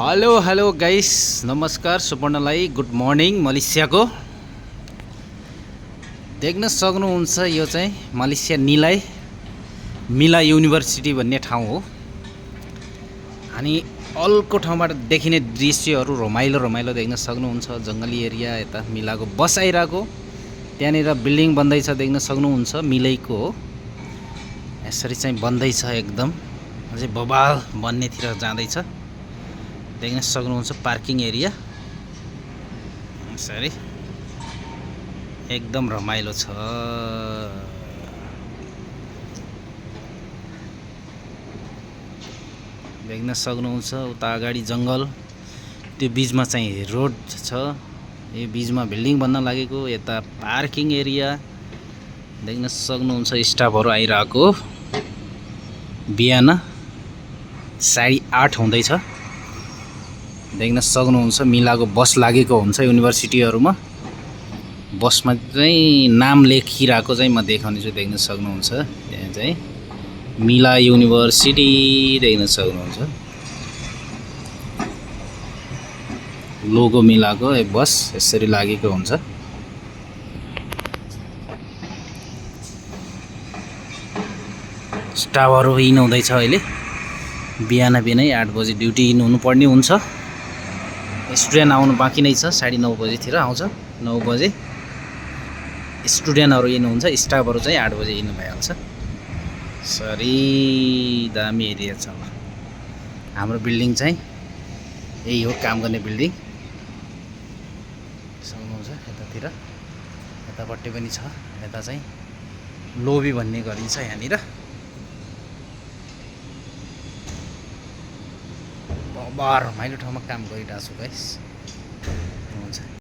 Hello hello guys, नमस्कार सुपर्णलाई good morning. मलेसियाको देख्न सक्नुहुन्छ यो चाहिँ मलेसिया निलाय मिला युनिभर्सिटी भन्ने ठाउँ हो। अनि अल्को ठाउँबाट देखिने दृश्यहरू रमाइलो रमाइलो देख्न सक्नुहुन्छ। जङ्गली एरिया, यता मिलाको बस आइरहेको, त्यहाँनिर बिल्डिङ बन्दैछ देख्न सक्नुहुन्छ। मिलैको हो, यसरी चाहिँ बन्दैछ, एकदम अझै बबाल बन्नेतिर जाँदैछ देख्न सक्नुहुन्छ। पार्किङ एरिया यसरी एकदम रमाइलो छ। देख्न सक्नुहुन्छ उता अगाडि जङ्गल, त्यो बिचमा चाहिँ रोड छ, यो बिचमा बिल्डिङ बन्न लागेको। यता पार्किङ एरिया देख्न सक्नुहुन्छ। स्टाफहरू आइरहेको, बिहान 8:30 हुँदैछ देख्न सक्नुहुन्छ। मिलाको बस लागेको हुन्छ युनिभर्सिटीहरूमा। बसमा चाहिँ नाम लेखिरहेको चाहिँ म देखाउने छु, देख्न सक्नुहुन्छ। त्यहाँ चाहिँ मिला युनिभर्सिटी देख्न सक्नुहुन्छ। लोगो मिलाको एक बस यसरी लागेको हुन्छ। स्टाफहरू इन हुँदैछ अहिले। बिहान 8 बजे ड्युटी इन हुनुपर्ने हुन्छ। स्टुडेन्ट आउनु बाँकी नै छ, 9:30 बजेतिर आउँछ। 9 बजे स्टुडेन्टहरू इन हुन्छ, स्टाफहरू चाहिँ 8 बजे इन भइहाल्छ। सरी दामी एरिया छ। हाम्रो बिल्डिङ चाहिँ यही हो, काम गर्ने बिल्डिङ सक्नुहुन्छ। यतातिर यतापट्टि पनि छ, यता चाहिँ लोबी भन्ने गरिन्छ यहाँनिर। रमाइलो ठाउँमा काम गरिरहेको छु गाइस। हुन्छ।